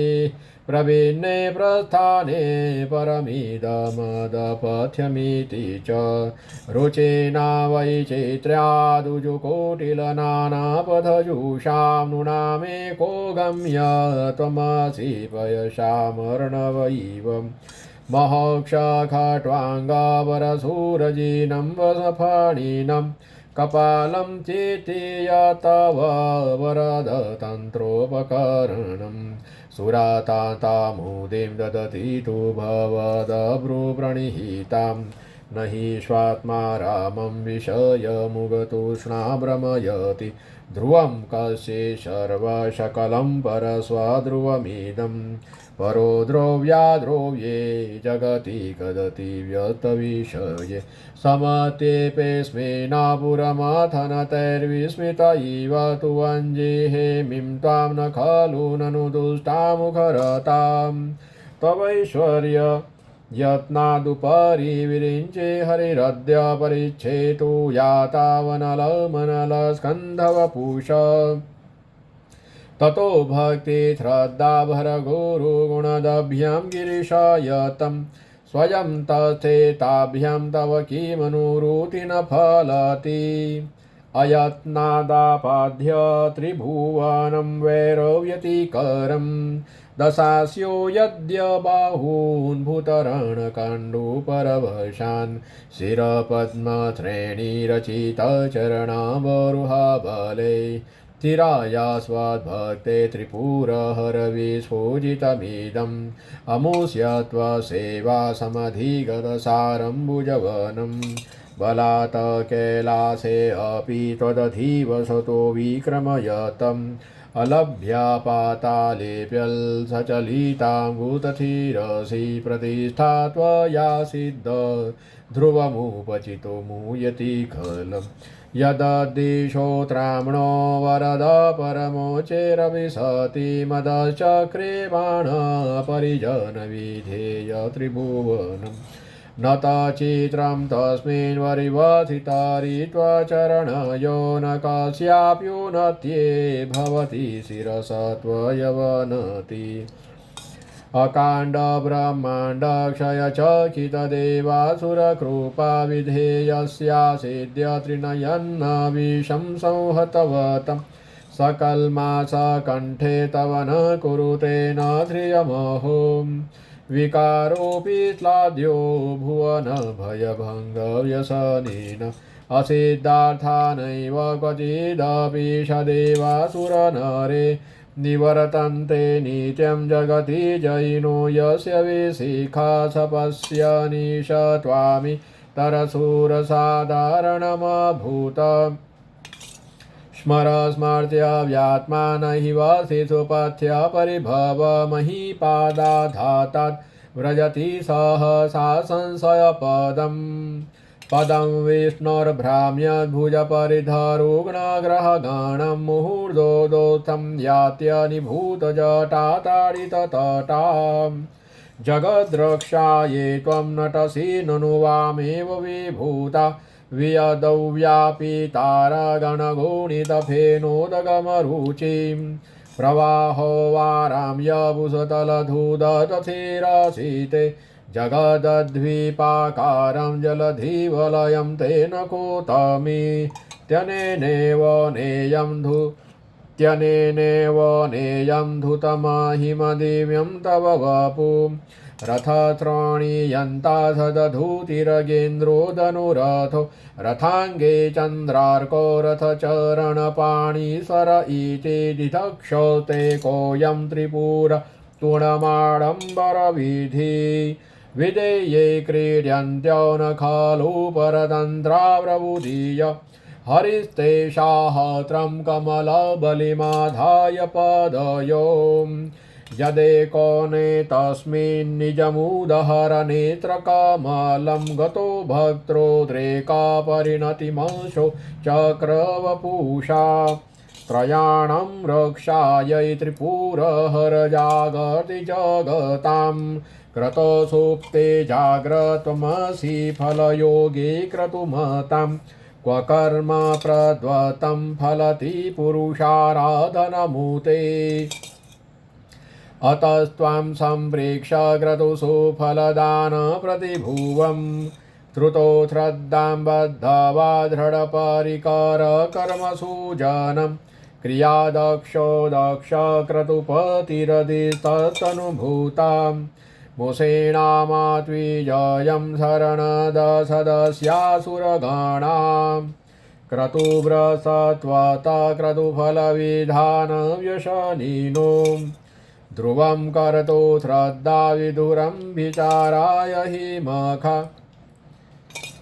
प्रवीणे प्रस्थाने परमिदमदपथ्यमिति च रुचेना वैचित्र्यादुजुकोटिलनानापथजुषां नृणामेको गम्य त्वमसि पयसामर्णवैव महोक्षखट्वाङ्गावरसूरजिनं वसफणिनं कपालं चितीय तव वरदतन्त्रोपकरणम् सुरातातामुदीं ददति तु भवदभ्रुप्रणिहितां न हि स्वात्मा रामं विषयमुगतुष्णा भ्रमयति ध्रुवं कस्य सर्वसकलं परस्वध्रुवमिदं परो द्रव्याद्रव्ये जगति कदति व्यतविषये समत्येपेऽस्मिन्नापुरमथनतैर्विस्मित इव तु वञ्जेहेमिं त्वां न खलु ननु दुष्टामुखरतां तवैश्वर्य यत्नादुपरि विरिञ्चे हरिरद्य परिच्छेतु यातावनलमनलस्कन्धवपुष ततो भक्ति श्रद्धा भरगुरुगुणदभ्यां गिरिशायतं स्वयं तस्थेताभ्यां तव किमनुरुति न फलति अयत्नादापाद्य त्रिभुवनं वैरव्यतिकरं दशास्यो यद्य बाहून् भूतरणकाण्डुपरवशान् शिरपद्मश्रेणीरचितचरणावरुहाबले चिरायास्वाद्भक्ते त्रिपुरहरविस्फुजितमिदम् अमुष्य त्वसेवा समधिगतसारं भुजवनं बलात् कैलासे अपि त्वदधीव सतो विक्रमयतम् अलभ्या पातालेऽप्यल्सचलितां भूतथिरसि प्रतिष्ठा त्वया सिद्ध ध्रुवमुपचितो मूयति खलम् यदद्दिशोत्राम्णो वरद परमोचेरविशति मदश्चक्रेवाण परिजनविधेय त्रिभुवनम् न तचित्रं तस्मिन् वरिवथितारि त्वचरणयो न कस्याप्युन्नत्ये भवति शिरस त्वयवनति अकाण्ड ब्रह्माण्ड क्षय चकितदेवासुरकृपा विधेयस्यासेद्य त्रिनयन्न विषं संहतवतं सकल्मासकण्ठे तव न कुरुते न ध्रियमहो विकारोऽपि श्लाघ्यो भुवन भयभङ्गव्यसनेन असिद्धार्थानैव क्वचिदपि सदेवासुरनरे निवर्तन्ते नित्यं जगति जयिनो यस्य विशिखा सपश्य निशत्वामि तरसुरसाधारणमभूत स्मर स्मर्त्य व्यात्मान हि वसिषु पथ्य परिभव महीपादाधातात् व्रजति सहसा संशयपदम् पदं विष्णोर्भ्राम्य भुजपरिधरुग्णग्रहगणं मुहूर्तोदोत्थं यात्यनिभूतजटाताडिततटां जगद्रक्षायै त्वं नटसि ननु वामेव विभूता वियदौ व्यापितारगणगुणितफेनोदगमरुचिं प्रवाहो वाराम्यभुसतलधूदतथिरसिते जगदद्वीपाकारं जलधिवलयं तेन कोतमी त्यनेनेव नेयं धुतमहिमदिव्यं तव वपु रथत्रणीयन्ता सदधूतिरगेन्द्रो धनुरथो रथाङ्गे चन्द्रार्को रथचरणपाणीश्वर इति दिदक्षते कोऽयं त्रिपुर तुणमाडम्बरविधि विधेये क्रीड्यन्त्यो न खलु परतन्त्राप्रबुदीय हरिस्ते शाहत्रं कमलबलिमाधाय पदयो यदेकोने तस्मिन्निजमुदहरनेत्रकमलं गतो भक्त्रोद्रेकापरिणतिमंशो चक्रवपुषा त्रयाणां रक्षायै त्रिपुरहरजागर्ति जगतां क्रतुसुप्ते जाग्रत्वमसि फलयोगे क्रतुमतां क्व कर्म प्रद्वतं फलति पुरुषाराधनमुते अतस्त्वां सम्प्रेक्ष्य क्रतुषु फलदानप्रतिभुवं श्रुतो श्रद्धां बद्धवा दृढपरिकरकर्मसु जनम् क्रियादक्षो दक्ष क्रतुपतिरदिस्तनुभूतां मुसेणामात्विजयं शरणदसदस्यासुरगणां क्रतुव्रसत्वत क्रतुफलविधानव्यसनिनो ध्रुवं कर्तु श्रद्धा विदुरं विचाराय हि मखा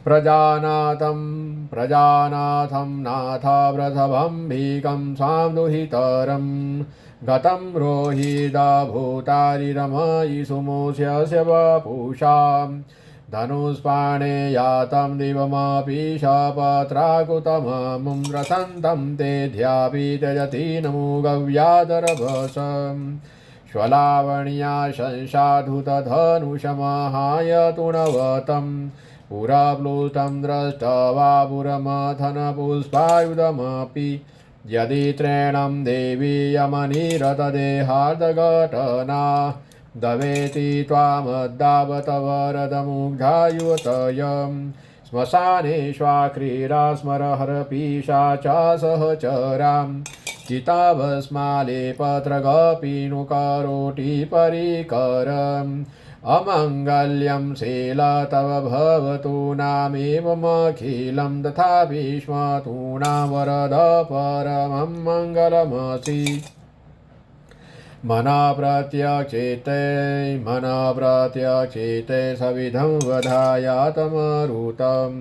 प्रजानाथं नाथ वृषभम्भिकं स्वां दुहितरं गतं रोहिदाभूतारिरमयिषुमोष्यस्य वपुषां धनुष्पाणे यातं दिवमपि शपत्राकुतममुं रसन्तं ते ध्यापि त्यजति नमो गव्यादरभसम् श्वलावण्या शंसाधुतधनुषमहाय तुणवतं पुरप्लुतं दृष्ट्वा पुरमथनपुष्पायुधमपि यदि त्रैणं देवी यमनिरतदेहार्दघटना दवेति त्वामद्दावत वरदमुग्धायुतयं श्मशानेष्वाक्रीडा स्मरहरपीशाचा सहचरां चिताभस्मालेपत्रगपीनुकरोटि परिकरम् अमङ्गल्यं शील तव भवतु नामेवमखिलं तथापि स्मतूणां वरद परमं मङ्गलमसि मन प्रत्यक्षेते सविधं वधायातमरुतं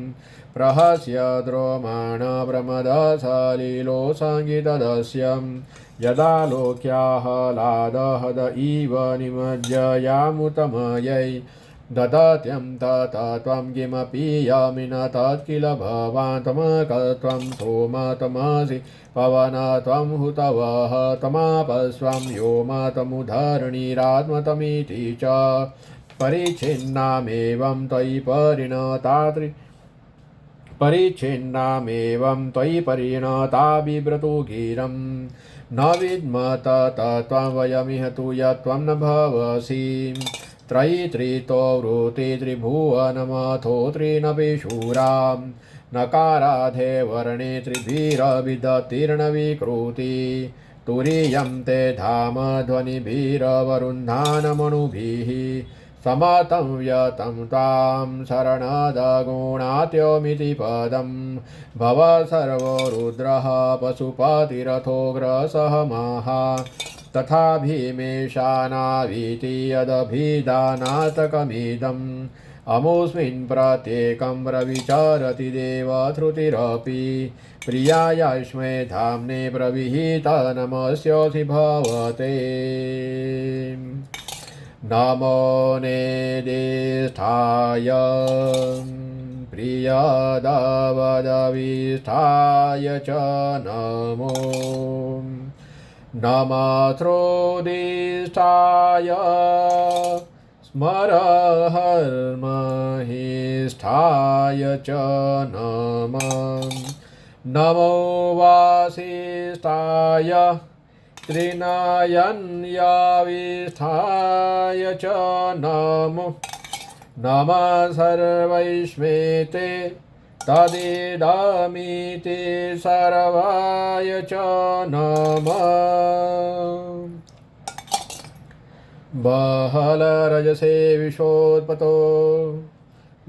प्रहस्य द्रोमाण प्रमदसलिलो सङ्गीतदस्यम् यदा लोक्याह्लादहद इव निमज्जयामुतमयै ददत्यं तत त्वं किमपि यमिन तत् किल भवान् तमकत्वं सोम तमसि पवन त्वं हुतवः तमापस्वं व्योम तमुधरणीरात्मतमिति च परिच्छिन्नामेवं त्वयि परिणता बिभ्रतु गिरं न विद्म तत्त्वं वयमिह तु यत्त्वं न भवसि त्रयीत्रितो वृत्ति त्रिभुवनमथो त्रिनपिशूरां नकाराधे वर्णे त्रिभिरविदतीर्णविकृति तुरीयं ते धाम ध्वनिभिरवरुन्धानमणुभिः समतं व्यतं त्वां शरणदगुणात्योमिति पदं भव सर्वो रुद्रः पशुपतिरथोग्रसः महा तथा भीमेशानावीति यदभिधानातकमिदम् अमुस्मिन् प्रत्येकं प्रविचरति देवश्रुतिरपि प्रियायास्मै धाम्ने प्रविहिता नमस्योऽसि भवते नमो नेदिष्ठाय प्रियदवदविष्ठाय च नमो नमस्रोदिष्ठाय स्मरहर्महिष्ठाय च नमः नमो वासिष्ठाय त्रिनयन्याविष्ठाय च नमो नमः सर्वैष्मेते तदिदमिति सर्वाय च नमः बहलरजसे विशोत्पतो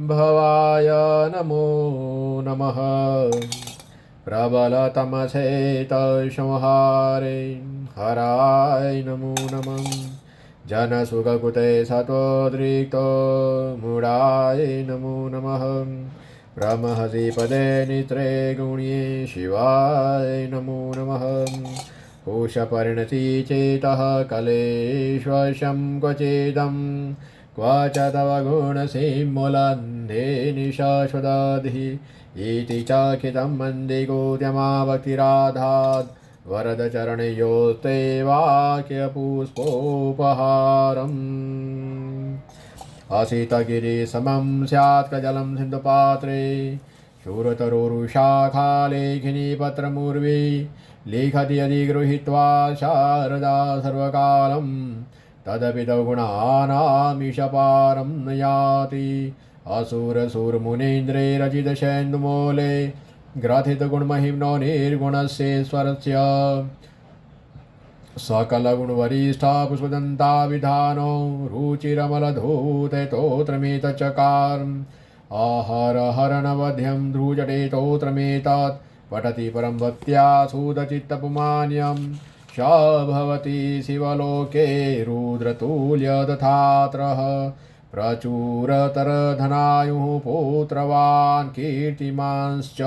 भवाय नमो नमः प्रबलतमसे तत्संहारे हराय नमो नमः जनसुखकृते सत्वोद्रिक्तो मूढाय नमो नमः ब्रह्महसि पदे नित्रे गुण्ये शिवाय नमो नमः कोशपरिणति चेतः कलेश्वशं क्वचिदं क्व च तव गुणसिंहलन्धे निशाश्वतधिः इति चाखितं मन्दिगोद्यमा भक्तिराधात् वरदचरणयोस्ते वाक्यपुष्पोपहारम् असितगिरिसमं स्यात् कजलं सिन्धुपात्रे शूरतरुरुशाखालेखिनी पत्रमुर्वी लिखति यदि गृहीत्वा शारदा सर्वकालं तदपि गुणानामीशपारं न याति असुरसुरमुनीन्द्रे रचितशैन्दुमूले ग्रथितगुणमहिम्नो निर्गुणस्येश्वरस्य सकलगुणवरिष्ठा पुष्पदन्ता विधानो रुचिरमलधूते तोत्रमेतच्चकारम् आहरहरणवध्यं ध्रुजटेतोत्रमेतत् पठति परं भक्त्या सुदचित्तपुमान्यं स भवति शिवलोके रुद्रतुल्यदथात्रः प्रचुरतरधनायुः पुत्रवान् कीर्तिमांश्च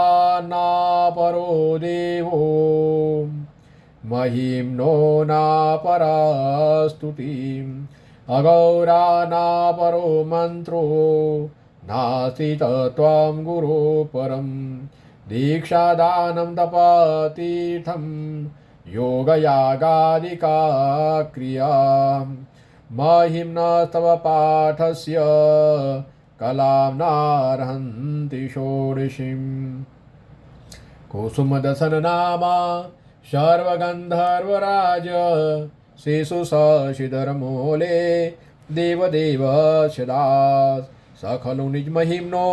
महेशानापरो देवो महिम्नो नापरास्तुतिम् अगौरानापरो मन्त्रो नास्ति त्वां गुरो परं दीक्षादानं तपतीर्थं योगयागादिका क्रिया महिम्नस्तव पाठस्य कलां नार्हन्ति षोडशीम् कुसुमदसननामा सर्वगन्धर्वराज शिशुशशिधरमूले देवदेवस्यदास् सखलु निजमहिम्नो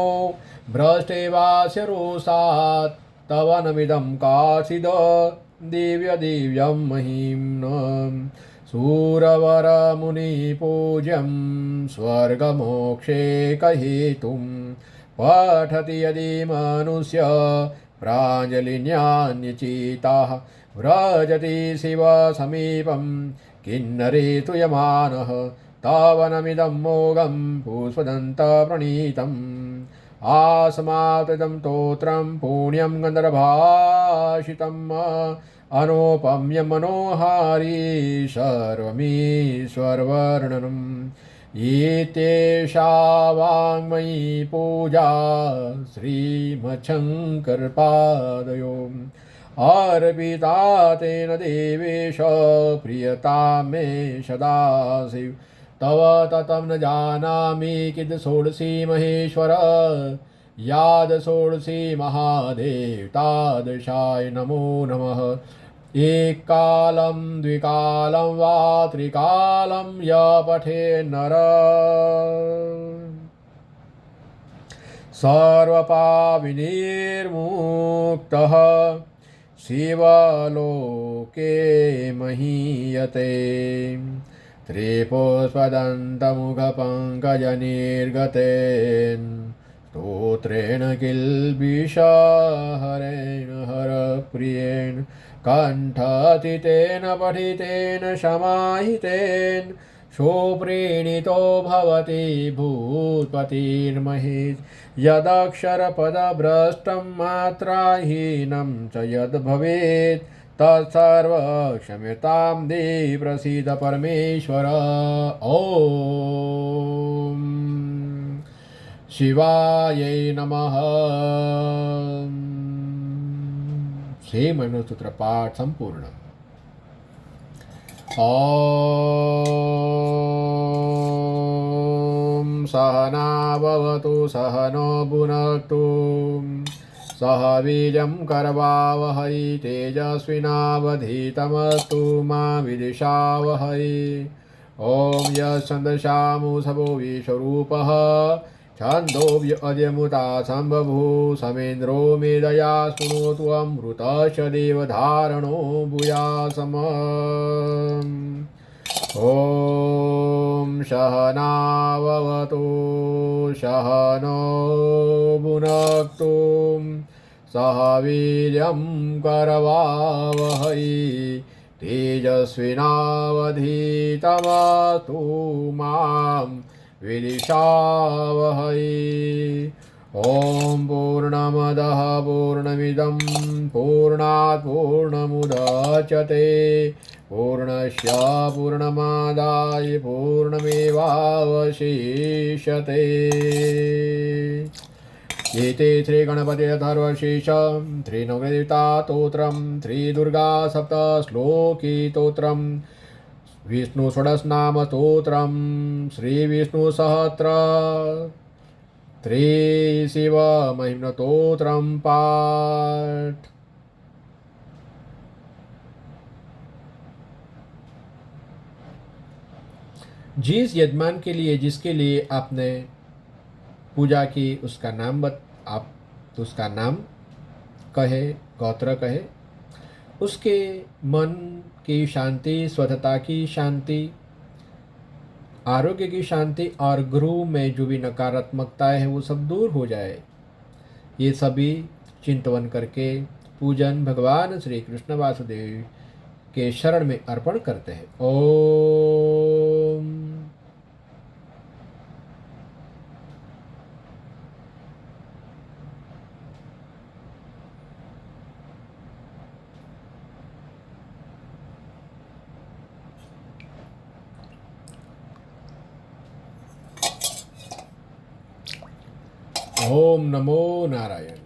भ्रष्टेवास्य रोषात् तव नमिदं काचिद दिव्यदिव्यं महिम्नं सूरवरमुनिपूज्यं स्वर्गमोक्षे कहेतुं पठति यदि मनुष्य प्राञ्जलिन्यान्यचिताः व्रजति शिवसमीपं किन्नरे तु यमानः तावनमिदं मोघं पुष्पदन्तप्रणीतम् आसमाप्तं स्तोत्रं पुण्यं गन्धर्भाषितम् अनोपम्य मनोहारी सर्वमीश्वरवर्णनम् एतेषा वाङ्मयी पूजा श्रीमच्छङ्करपादयो अर्पिता तेन देवेश प्रियता मे सदाशिव तव ततं न जानामि किद् षोडशी महेश्वर याद षोडशी महादेव तादृशाय नमो नमः। एक कालं द्विकालं वा त्रिकालं य पठे नर सर्वपापविनिर्मुक्तः शिवलोके महीयते। त्रिपुष्पदन्तमुखपङ्कजनिर्गतेन स्तोत्रेण किल्बिषहरेण हरप्रियेण कण्ठातीतेन पठितेन समाहितेन सोप्रीणितो भवति भूत्पतिर्महेश। यदक्षरपदभ्रष्टं मात्राहीनं च यद्भवेत् तत्सर्वक्षम्यतां देहि प्रसीद परमेश्वर। ॐ शिवायै नमः। श्रीमन्मूत्र पाठ संपूर्ण। ॐ सहना भवतु सहनो भुनक्तु सह वीर्यं करवावहै तेजस्विनावधीतमस्तु मा विद्विषावहै। ॐ यच्छन्दसामुषभो विश्वरूपः छन्दोऽव्य अद्यमुता सम्बभू समेन्द्रो मेधया शृणोतु अमृतश्च देवधारणो भूयासम्। ॐ सहनाववतु सहनो भुनक्तु सह वीर्यं करवावहै तेजस्विनावधीतमस्तु मां विद्विषावहै। ॐ पूर्णमदः पूर्णमिदं पूर्णात् पूर्णमुदच्यते पूर्णस्य पूर्णमादाय पूर्णमेवावशिष्यते। एते श्रीगणपते अथर्वशीर्षं त्रिनवग्रहदेवतास्तोत्रं त्रिदुर्गा सप्तश्लोकीस्तोत्रं विष्णु षोडशनामस्तोत्रं श्रीविष्णुसहस्र त्रिशिवमहिम्नस्तोत्रं पाठ। जिस यजमान के लिए जिसके लिए आपने पूजा की उसका नाम आप उसका नाम कहे, गोत्र कहे, उसके मन की शांति, स्वच्छता की शांति, आरोग्य की शांति और गृह में जो भी नकारात्मकता है वो सब दूर हो जाए। ये सभी चिंतन करके पूजन भगवान श्री कृष्ण वासुदेव के शरण में अर्पण करते हैं। ओम ओम नमो नारायण।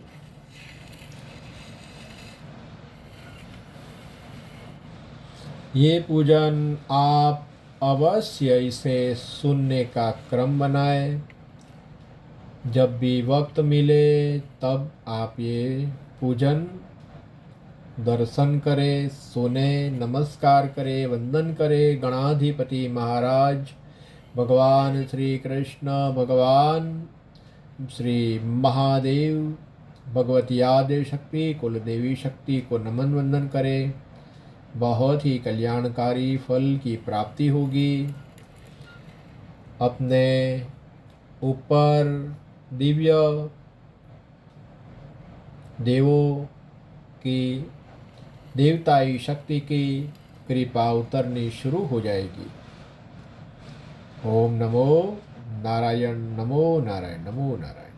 ये पूजन आप अवश्य इसे सुनने का क्रम बनाएं। जब भी वक्त मिले तब आप ये पूजन दर्शन करें, सुने, नमस्कार करें, वंदन करें। गणाधिपति महाराज भगवान श्री कृष्ण, भगवान श्री महादेव, भगवती आदि शक्ति, कुल देवी शक्ति को नमन वंदन करें। बहुत ही कल्याणकारी फल की प्राप्ति होगी। अपने ऊपर दिव्य देवों की, देवताई शक्ति की कृपा उतरनी शुरू हो जाएगी। ओम नमो नारायण, नमो नारायण, नमो नारायण।